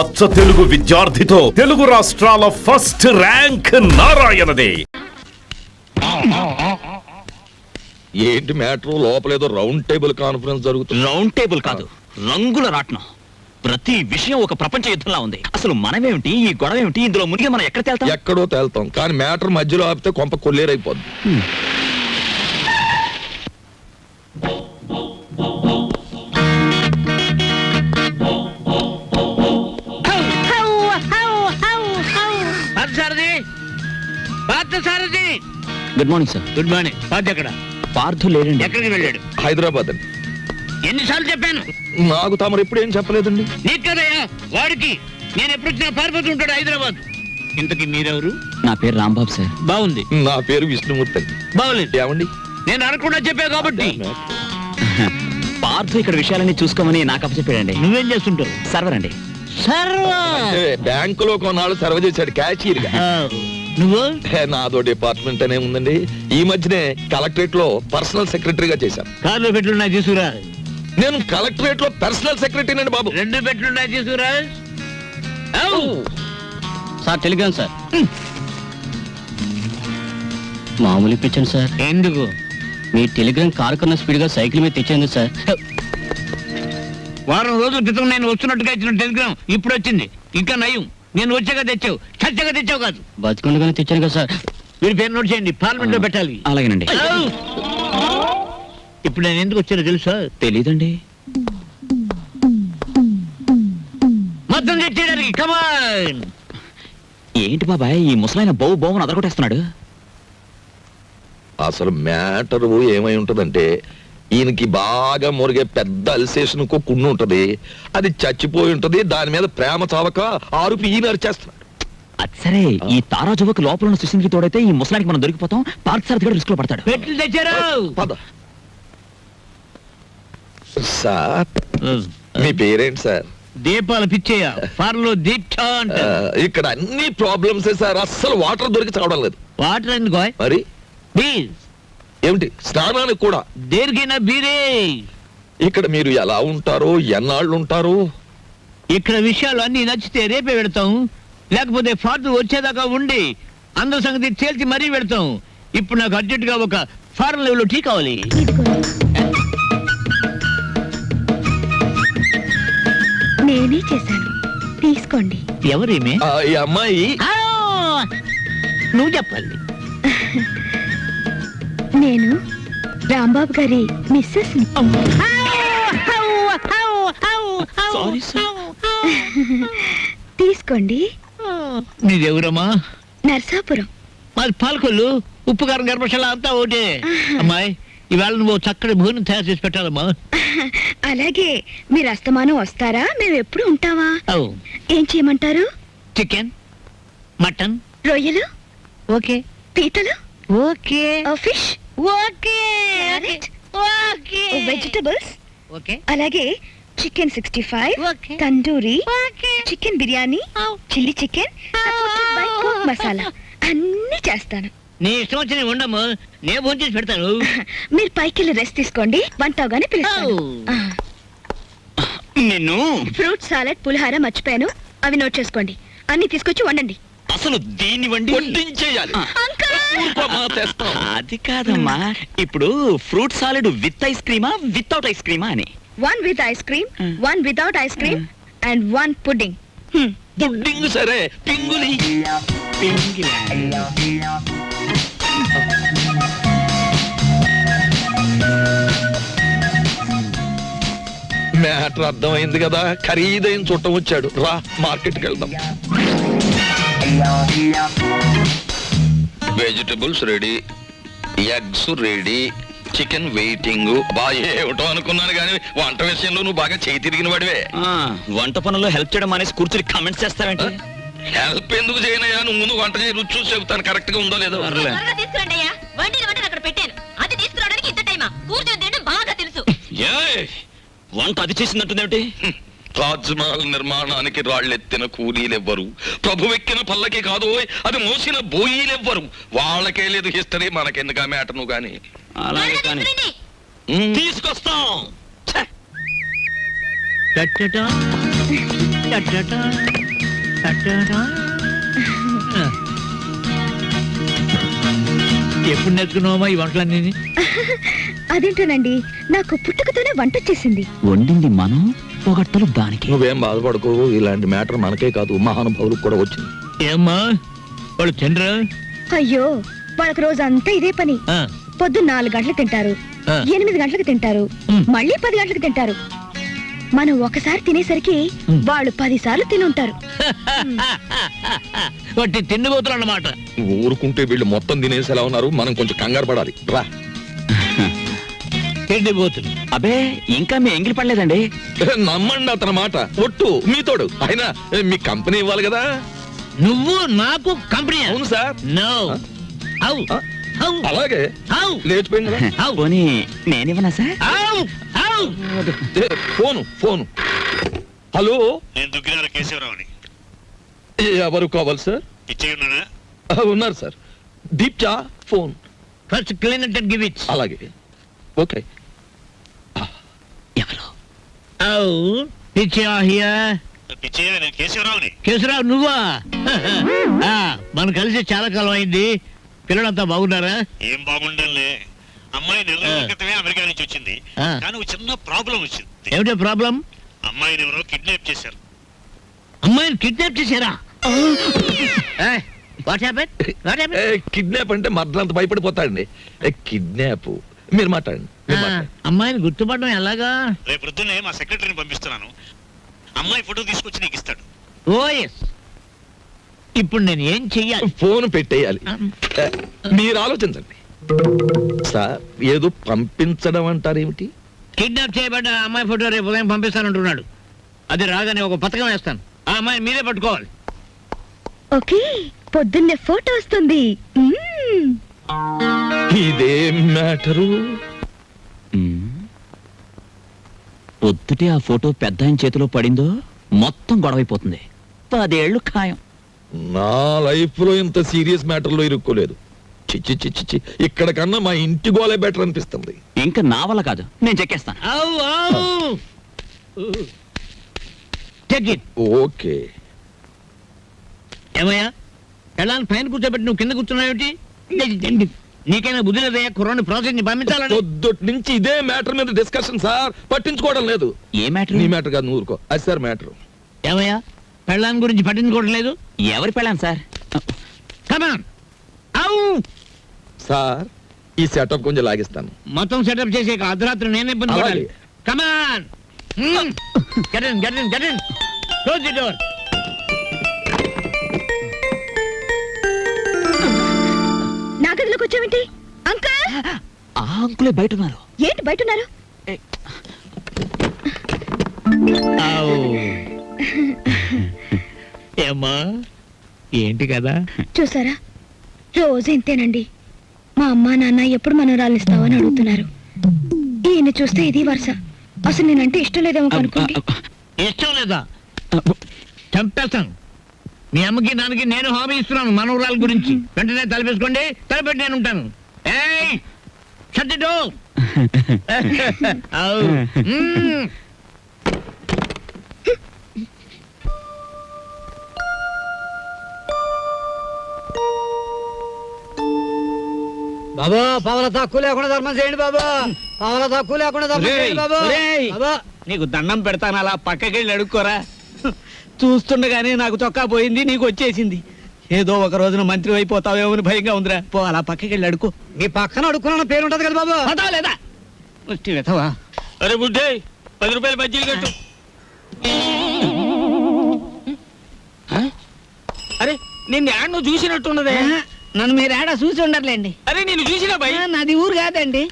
అచ్చ తెలుగు విద్యార్థితో తెలుగు రాష్ట్రాల first rank నారాయణదే. ఏంటి మ్యాటర్? లోపలేదో రౌండ్ టేబుల్ కాన్ఫరెన్స్ జరుగుతుంది. రౌండ్ టేబుల్ కాదు, రంగుల రాట్నం. ప్రతి విషయం ఒక ప్రపంచ యుద్ధంలా ఉంది. అసలు మనమేమిటి, ఈ గొడవ ఏమిటి, ఇందులో మునిగి మనం ఎక్కడ తేల్తాం? ఎక్కడో తేల్తాం, కానీ మ్యాటర్ మధ్యలో ఆపితే కొంప కొల్లేరైపోద్ది. Good morning sir. Good morning. Parth ఎక్కడ? పార్థు లేడండి. ఎక్కడికి వెళ్ళాడు? హైదరాబాద్ అండి. ఎన్నిసార్లు చెప్పాను? నాకు తమరు ఎప్పుడు ఏం చెప్పలేదండి. నీకు కదయ్యా, వాడికి. నేను ఎప్పుడు వచ్చినా పారిపోతూ ఉంటాడు హైదరాబాద్. ఇంతకీ మీరెవరు? నా పేరు రాంబాబు సార్. బాగుంది. నా పేరు విష్ణుమూర్తి అండి. బాగులేదు. ఏమండి? నేను అనకుండా చెప్పా కాబట్టి. పార్థు ఇక్కడ విషయాలన్నీ చూసుకోమని నాకు అప్పచెప్పాడండి. నువ్వేం చేస్తుంటావు? సర్వర్ అండి. బ్యాంకులో కొన్నాళ్ళు సర్వ్ చేశాడు క్యాషియర్ గా. నువ్వు? నాదో డిపార్ట్మెంట్ అనే ఉందండి. ఈ మధ్యనే కలెక్టరేట్ లో పర్సనల్ సెక్రటరీగా చేశాను. కార్లో పెట్లున్నా తీసుకురా. నేను కలెక్టరేట్ లో పర్సనల్ సెక్రటరీ అండి బాబు. 2 పెట్లున్నా తీసుకురా. Sir Telegram sir. మామూలు ఇప్పించండి సార్. ఎందుకు? మీ టెలిగ్రామ్ కారు కన్నా స్పీడ్ గా సైకిల్ మీద తెచ్చేందు సార్. వారం రోజుల క్రితం నేను వస్తున్నట్టుగా ఇచ్చిన టెలిగ్రామ్ ఇప్పుడు వచ్చింది. ఇంకా నయం, నేను వచ్చాక తెచ్చావు, చచ్చాక తెచ్చావు కాదు. బతుకుండగానే తెచ్చాను కదా సార్. మీరు పేరు నోట్ చేయండి, పార్లమెంట్ లో పెట్టాలి. అలాగేనండి. ఇప్పుడు నేను ఎందుకు వచ్చానో తెలుసా? తెలీదండి. మొత్తం తెచ్చేయడానికి. కమాన్. ఏంటి బాబాయ్, ఈ ముసలాయన బౌ బౌని అదరగొట్టేస్తున్నాడు. అసలు మ్యాటర్ ఏమై ఉంటదంటే, ఈయనకి బాగా మురిగే పెద్ద అల్సేషన్ కున్ను ఉంటది. అది చచ్చిపోయి ఉంటది. దాని మీద ప్రేమ చావక ఆరుపి ఈయన అరిచేస్తున్నాడు. అది సరే, ఈ తారా జువకు లోపల ఉన్న సుశీల్కి తోడైతే ఈ ముసలానికి మనం దొరికిపోతాం. పార్క్ సార్ కూడా రిస్క్ లో పడతాడు. పెట్లు తెచ్చారు. పద. సార్ మీ పేరేంటి సార్? దీపాలు పిచ్చేయ. ఫార్లో దీక్ష అంట. ఇక్కడ అన్ని ప్రాబ్లమ్స్ సార్. అస్సలు వాటర్ దొరికి చావడం లేదు. వాటర్ ఎందుకో? మరి ప్లీజ్. ఏమిటి స్నానానికి కూడా? దేనికైనా బీరే. ఇక్కడ మీరు ఎలా ఉంటారో, ఎన్నాళ్ళు ఉంటారు? ఇక్కడ విషయాలు అన్ని నచ్చితే రేపే పెడతాం, లేకపోతే ఫార్త్ వచ్చేదాకా ఉండి అందరి సంగతి తేల్చి మరీ పెడతాం. ఇప్పుడు నాకు అర్జెంట్ గా ఒక ఫారెన్ లెవెల్ టీ కావాలి. నేనే చేశాను, తీసుకోండి. ఎవరేమే? ఈ అమ్మాయి నువ్వు చెప్పాలి. నేను రాంబాబు గారి మిస్సెస్. Sorry sir. తీసుకోండి. నీదెవరమ్మా? నర్సాపురం. మాది పాలకొల్లు. ఉప్పు కారం గర్భశాల అంతా ఒకటే. అమ్మాయి, ఈవేళ నువ్వు చక్కటి భోజనం తయారు చేసి పెట్టాలమ్మా. అలాగే. మీరు అస్తమానం వస్తారా? మేము ఎప్పుడు ఉంటావా? ఏం చేయమంటారు? చికెన్, మటన్, రొయ్యలు, ఓకే. పీతలు, okay. Fish, okay. Okay. Vegetables, okay. అలాగే chicken 65, okay. Tandoori, okay. Chicken biryani, chilli chicken, supported by cook masala అన్ని చేస్తాను. నీ ఇష్టం వచ్చి ఉండము, నేను భోజనం చేసి పెడతాను. మీరు పైకి వెళ్ళి రెస్ట్ తీసుకోండి, వంట అవగానే పిలుస్తాను. నిన్ను ఫ్రూట్ సాలెడ్, పులిహార మర్చిపోయాను, అవి నోట్ చేసుకోండి. అన్ని తీసుకొచ్చి వండండి. అసలు దీన్ని వండి వడ్డించేయాలి. అది కాదమ్మా. ఇప్పుడు ఫ్రూట్ సాలెడ్ విత్ ఐస్ క్రీమా, వితౌట్ ఐస్ క్రీమా అని? 1 with ice cream, 1 without ice cream, and 1 pudding. Pudding సరే, పింగులి. మ్యాటర్ అర్థమైంది కదా. ఖరీదైన చుట్టం వచ్చాడు. రా మార్కెట్కి వెళ్దాం. Vegetables ready, eggs ready, chicken waiting. బాగా ఏమిటో అనుకున్నాను కానీ వంట విషయంలో నువ్వు బాగా చేయి తిరిగిన వాడివే. వంట పనుల్లో హెల్ప్ చేయడం అనేసి కూర్చొని కామెంట్స్ చేస్తావేంటి? హెల్ప్ ఎందుకు చేయనయ్యా? నువ్వు ముందు వంట చేయి, రుచి చూసి చెబుతాను కరెక్ట్ గా ఉందో లేదో. వంట అది చేసిందంటుందేమిటి? తాజ్ మహల్ నిర్మాణానికి రాళ్ళెత్తిన కూలీలెవ్వరు, ప్రభువెక్కిన పల్లకి కాదు, అది మోసిన బోయీలెవ్వరు. వాళ్ళకే లేదు హిస్టరీ, మనకెందుకు ఆ మ్యాటర్ నువ్వు గాని. అలాగే కానీ తీసుకొస్తాం. టటటా, టటటా. ఎప్పుడు నేర్చుకున్నావమ్మా ఈ వంటలన్నీ? అదేంటోనండి, నాకు పుట్టుకతోనే వంట వచ్చేసింది. వండింది మనం, పొగట్టలు దానికి. నువ్వేం బాధపడకు, ఇలాంటి మ్యాటర్ మనకే కాదు మహానుభావులకు కూడా వచ్చింది. ఏమ్మా వాళ్ళు తినరా? అయ్యో, వాళ్ళకి రోజంతా ఇదే పని. ఆ, పొద్దున్న 4 గంటలకు తింటారు, ఆ. 8 గంటలకు తింటారు, మ్. మళ్ళీ 10 గంటలకు తింటారు. మనం ఒకసారి తినేసరికి వాళ్ళు 10 సార్లు తిని ఉంటారు. వాటి తిండిపోతులు అన్నమాట. ఊరుకుంటే వీళ్ళు మొత్తం తినేసేలా ఉన్నారు, మనం కొంచెం కంగారు పడాలి. రా. తిండిపోతులు. అబే ఇంకా మీ ఎంగిలి పడలేదండి. నమ్మండి అతని మాట, ఒట్టు మీతోడు. అయినా మీ కంపెనీ ఇవ్వాలి కదా. నువ్వు నాకు కంపెనీ? అవును సార్. నో. హౌ ఆ? హౌ అలాగే హౌ లేచిపోయింది కదా. పోనీ నేనివ్వనా సార్? హౌ హౌ ఏ, ఫోను. హలో, నేను దుగ్గినార కేశవరావుని. ఎవరు కావాలి సార్? ఇచ్చేయి ఉన్నానా? ఉన్నారు సార్. దీప్చా phone. First clean and give it. అలాగే ఓకే. ఎవరు? హౌ పిచ్చా హియర్. పిచ్చయ్య, నేను కేశవరావుని. కేశరావు నువ్వా? ఆ, మనం కలిసి చాలా కాలం అయింది. పిల్లలంతా బాగున్నారా? ఏం బాగుండాలే. అమ్మాయి నెల రోజుల క్రితమే అమెరికా నుంచి వచ్చింది. ఆ. కానీ ఒక చిన్న ప్రాబ్లం వచ్చింది. ఏమిటో ప్రాబ్లం? అమ్మాయిని ఎవరో కిడ్నాప్ చేశారు. అమ్మాయిని కిడ్నాప్ చేశారా? What happen? What happen? Kidnap అంటే మర్డర్ అంత భయపడిపోతాడండి. కిడ్నాప్ మీరు మాట్లాడండి, మీరు మాట్లాడండి. అమ్మాయిని గుర్తుపడడం ఎలాగా? రేపు పొద్దున్నే మా సెక్రటరీని పంపిస్తున్నాను. అమ్మాయి ఫోటో తీసుకొచ్చి నీకు ఇస్తాడు. ఓ ఎస్. ఇప్పుడు నేను ఏం చెయ్యాలి? ఫోన్ పెట్టేయాలి. మీరు ఆలోచించండి సార్. ఏదో పంపించడం అంటారేమిటి? కిడ్నాప్ చేయబడ్డ అమ్మాయి ఫోటో రేపు ఉదయం పంపిస్తానంటున్నాడు. అది రాగానే ఒక పథకం వేస్తాను. ఆ అమ్మాయిని మీరే పట్టుకోవాలి. ఓకే, పొద్దున్నే ఫోటో వస్తుంది. ఇదేం మ్యాటరు? పొద్దుటే ఆ ఫోటో పెద్ద ఆయన చేతిలో పడిందో మొత్తం గొడవైపోతుంది. 10 ఏళ్ళు ఖాయం. నా లైఫ్ లో ఇంత సీరియస్ మ్యాటర్ లో ఇరుక్కోలేదు. చిచ్చి చిచ్చి చి, ఇక్కడ కన్నా మా ఇంటి గోలే బెటర్ అనిపిస్తుంది. ఇంకా నా వల్ల కాదు, నేను చెక్కేస్తాను. ఔ, ఔ. Take it. ఓకే. ఏమయ్యా, ఎలా పైన కూర్చోబెట్టి నువ్వు కింద కూర్చున్నావేమిటి? నీకైనా బుద్ధి లేదయ్యా? కుర్రాన్ని ప్రాజెక్ట్ ని పంపించాలని. పొద్దుటి నుంచి ఇదే మ్యాటర్ మీద డిస్కషన్ సార్. పట్టించుకోవడం లేదు. ఏ మ్యాటర్? నీ మ్యాటర్ కాదు, నువ్వు ఊరుకో. అది సార్ మ్యాటర్. ఏమయ్యా, పెళ్ళాం గురించి పట్టించుకోవట్లేదు? ఎవరి పెళ్ళాను సార్? కమాన్. ఔ. సార్, ఈ సెటప్ కొంచెం లాగిస్తాను. మొత్తం సెటప్ చేసే అర్ధరాత్రి నేనే ఇబ్బంది పడాలి. అలాగే. Come on. Get in, get in, get in. Close the door. నా గదిలోకి వచ్చావేంటి అంకల్? ఆ అంకులే బయట ఉన్నారు. ఏంటి బయట ఉన్నారు? ఏమ్మా, ఏంటి కదా? చూసారా, రోజు ఇంతేనండి. మా అమ్మా నాన్న ఎప్పుడు మనోరాలు ఇస్తావని అడుగుతున్నారు. ఈయన చూస్తే ఇది వరుస. అసలు నేనంటే ఇష్టం లేదేమో అనుకోండి. ఇష్టం లేదా? చంపేస్తాను. మీ అమ్మకి నాన్నకి నేను హామీ ఇస్తున్నాను మనవరాల గురించి. వెంటనే తలపేసుకోండి, తలపెట్టి నేను ఉంటాను. ఏయ్, shut the door. ఔ. బాబా, పావుల తక్కువ లేకుండా ధర్మం చేయండి బాబా. పావుల తక్కువ లేకుండా ధర్మం చేయండి బాబా. బాబా, నీకు దండం పెడతాను, అలా పక్కకి వెళ్ళి అడుక్కోరా. చూస్తుండగానే నాకు చొక్కా పోయింది, నీకు వచ్చేసింది. ఏదో ఒక రోజున మంత్రి అయిపోతావేమో అని భయంగా ఉందిరా. పో, అలా పక్కకి వెళ్ళి అడుకో. మీ పక్కన అడుక్కున్న పేరు ఉంటది కదా బాబా. పదా లేదా? ముష్టి వెతవా. అరే బుడ్డే, 10 రూపాయలు బజ్జీలు కట్టు. అరే, నిన్ను యాడ్ నువ్వు చూసినట్టున్నదే. నన్ను మీరు ఏడా చూసి ఉండర్లేండి. అరే, నేను చూసినా భయ్. నాది ఊరు కాదండి.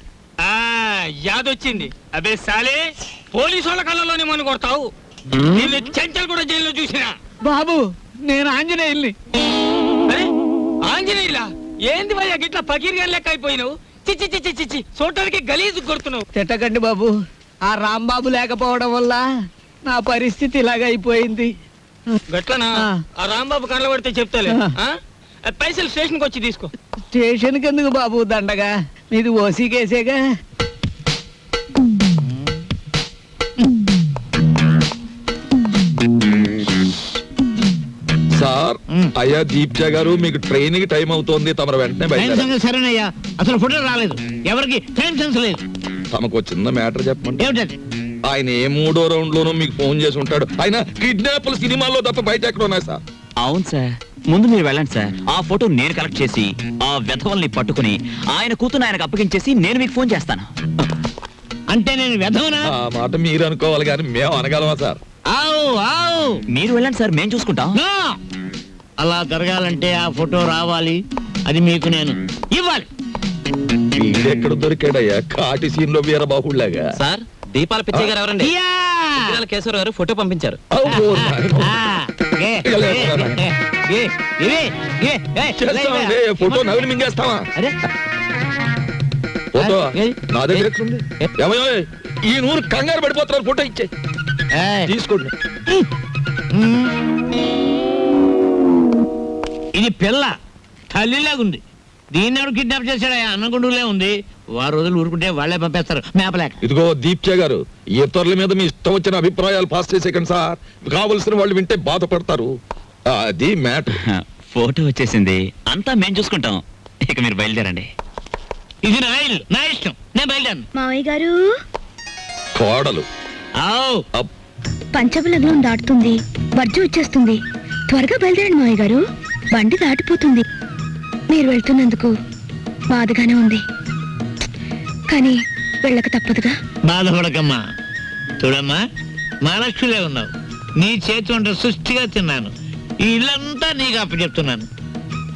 యాదొచ్చింది. అబే సాలే, పోలీసు వాళ్ళ కళ్ళలోనే మనం కొడతావు. నిన్ను చెంచల్ కూడా జైల్లో చూసినా. బాబు, నేను ఆంజనేయుల్ని. అరే, ఆంజనేయులా? ఏంది భయ్యా గిట్లా పకీర్గా లెక్క అయిపోయినావు? చిచ్చి చిచ్చి చిచ్చి, చూడటానికి గలీజు కొడుతున్నావు. తిట్టకండి బాబు, ఆ రాంబాబు లేకపోవడం వల్ల నా పరిస్థితి ఇలాగ అయిపోయింది. గట్లనా? ఆ రాంబాబు కళ్ళ పడితే చెప్తాలే. పైసలు స్టేషన్కి వచ్చి తీసుకో. స్టేషన్కి ఎందుకు బాబు దండగా? నీది ఓసీ కేసేగా. సార్ అయ్యా దీప్జా గారు మీకు ట్రైన్ కి టైం అవుతోంది, తమరు వెంటనే టైం బయట సెన్స్ సరేనయ్యా, అసలు ఫోటో రాలేదు, ఎవరికి టైం సెన్స్ లేదు. తమకు ఒక చిన్న మ్యాటర్ చెప్పండి. ఏమిటది? ఆయన ఏ 3వ రౌండ్ లోనూ మీకు ఫోన్ చేసి ఉంటాడు. ఆయన కిడ్నాప్లు సినిమాల్లో తప్ప బయట ఎక్కడ ఉన్నాయి సార్? అవును సార్, ముందు మీరు వెళ్ళండి సార్. ఆ ఫోటో నేను కలెక్ట్ చేసి ఆ వెధవల్ని పట్టుకుని ఆయన కూతురు ఆయనకు అప్పగించేసి నేను మీకు ఫోన్ చేస్తాను. అంటే నేను వెధవనా? ఆ మాట మీరు అనుకోవాలి కానీ మేము అనగలమా సార్? ఆవు ఆవు. మీరు వెళ్ళండి సార్, మేము చూసుకుంటాం. నో! అలా జరగాలంటే ఆ ఫోటో రావాలి, అది మీకు నేను ఇవ్వాలి. వీడెక్కడ దొరికాడయ్యా కాటి సీన్ లో వీరబాహుళ్లాగా? సార్ దీపాల పిచ్చయ్య గారు ఎవరండి? యా! కేశవరావు గారు ఫోటో పంపించారు. అబ్బో, నాయనో. ఆ, ఏ, ఏ, ఇవి, ఏ, ఏ, చేస్తామండి, ఫోటో నవిలి మింగేస్తావా? అరే ఫోటో ఏ? నా దగ్గర ఎక్కడుంది? ఏమయ్యో, ఈ నూరు కంగారు పడిపోతున్నారు, ఫోటో ఇచ్చే ఏయ్. తీసుకోండి. ఇది పిల్ల తల్లిలాగుంది, దీన్ని ఎవరు కిడ్నాప్ చేశాడా? అన్నగుండులే ఉంది, వారు రోజులు ఊరుకుంటే వాళ్ళే పంపేస్తారు మేపలేక. ఇదిగో దీప్చే గారు, ఇతరుల మీద మీ ఇష్టం వచ్చిన అభిప్రాయాలు పాస్ చేసేకండి సార్. కావలసిన వాళ్ళు వింటే బాధపడతారు. అది మ్యాటర్. ఫోటో వచ్చేసింది, అంతా మేము చూసుకుంటాం. ఇక మీరు బయలుదేరండి. ఇది నా ఇల్లు, నా ఇష్టం, నేను బయలుదేరను. మావయ్య గారు, కోడలు ఆవ్. అప్. పంచబలగ్నం దాటుతుంది, వర్జు వచ్చేస్తుంది. త్వరగా బయలుదేరండి మావయ్య గారు, బండి దాటిపోతుంది. మీరు వెళ్తున్నందుకు బాధగానే ఉంది, కానీ వెళ్ళక తప్పదుగా. బాధపడకమ్మా, చూడమ్మా, మహాలక్ష్మిలే ఉన్నావు, నీ చేతి వంట సృష్టిగా తిన్నాను, ఈ ఇల్లంతా నీకు అప్పచెప్తున్నాను.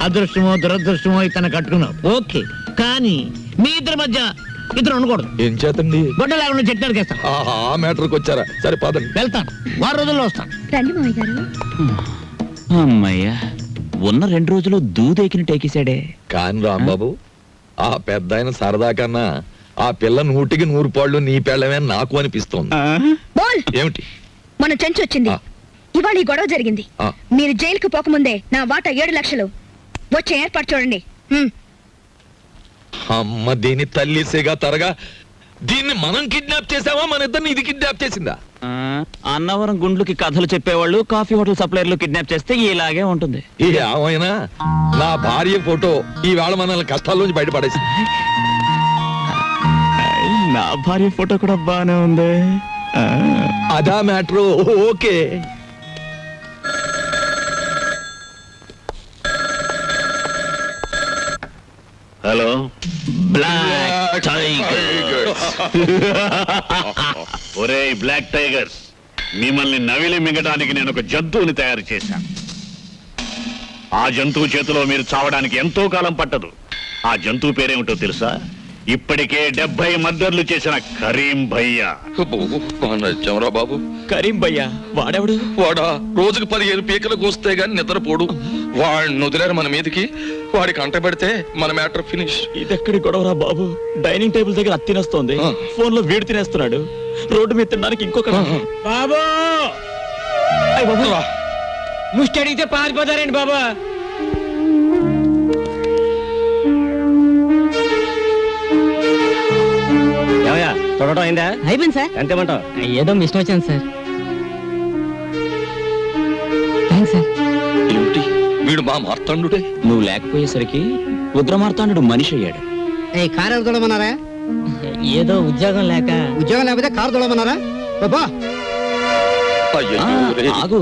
అదృష్టమో దురదృష్టమో ఇతను కట్టుకున్నావు, ఓకే, కానీ మీ ఇద్దరి మధ్య ఇద్దరు ఉండకూడదు. ఏం చేతండి? గొడ్డ లేకుండా చెట్టు నరికేస్తాను. ఆహా, ఆ మ్యాటర్కి వచ్చారా? సరే పదండి. వెళ్తాను, వారం రోజుల్లో వస్తాను. రండి మావయ్య గారు. అమ్మయ్యా, ఉన్న 2 రోజులు దూదెకిని టేకేశాడే. కాని రాంబాబు, ఆ పెద్ద ఆయన సరదా కన్నా ఆ పిల్ల 100కి 100 పాళ్ళు నీ పెళ్ళమే నాకు అనిపిస్తోంది. బోల్, ఏమిటి? మన చెంచు వచ్చింది, ఆ. ఇవాళ ఈ గొడవ జరిగింది. ఆ. మీరు జైలుకు పోకముందే నా వాటా 7 లక్షలు వచ్చే ఏర్పాటు చూడండి. అమ్మ దీని తల్లిసేగా తరగా, దీన్ని మనం కిడ్నాప్ చేసావా, మన ఇద్దరిని ఇది కిడ్నాప్ చేసిందా? అన్నవరం గుండ్లకి కథలు చెప్పేవాళ్ళు కాఫీ హోటల్ సప్లైర్లు కిడ్నాప్ చేస్తే ఇలాగే ఉంటుంది. ఏమైనా నా భార్య ఫోటో ఈవేళ మనల్ని కష్టాల్లోంచి బయటపడేసి. నా భార్య ఫోటో కూడా బానే ఉంది. అదా matter. Okay. Hello, black tiger. ఒరేయ్ బ్లాక్ టైగర్స్, మిమ్మల్ని నవిలి మింగడానికి నేను ఒక జంతువుని తయారు చేశాను. ఆ జంతువు చేతిలో మీరు చావడానికి ఎంతో కాలం పట్టదు. ఆ జంతువు పేరేమిటో తెలుసా? ఇప్పటికే 70 మర్డర్లు చేసిన కరీం భయ్యా. చమరా బాబు, కరీం భయ్యా వాడెవడు? వాడా రోజుకు 15 పీకలకు వస్తే గాని నిద్రపోడు. వాడిని వదిలేరు మన మీదకి, వాడికి అంట పెడితే మన మ్యాటర్ ఫినిష్. ఇదెక్కడి గొడవరా బాబు? డైనింగ్ టేబుల్ దగ్గర అత్తి తినేస్తోంది, ఫోన్ లో వీడు తినేస్తున్నాడు, రోడ్డు మీద తినడానికి ఇంకొక. బాబు ముష్టి అడిగితే పారిపోతారండి బాబా. చూడటం అయిందా? అయిపోయింది సార్. ఎంతేమంటావు? ఏదో మిషన్ వచ్చాను సార్. Thanks sir. ఏమిటి వీడు మా మార్తాండుడే? నువ్వు లేకపోయేసరికి రుద్రమార్తాండు మనిషి అయ్యాడు. కారు ఎవరు తోడమన్నారా? ఏదో ఉద్యోగం లేకపోతే కారు తోడమన్నారా? బాబా ఆగు,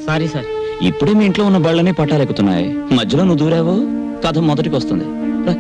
సారీ సార్. ఇప్పుడే మీ ఇంట్లో ఉన్న బళ్ళని పట్టాలెక్కుతున్నాయి, మధ్యలో నువ్వు దూరావు, కథ మొదటికి వస్తుంది. రా.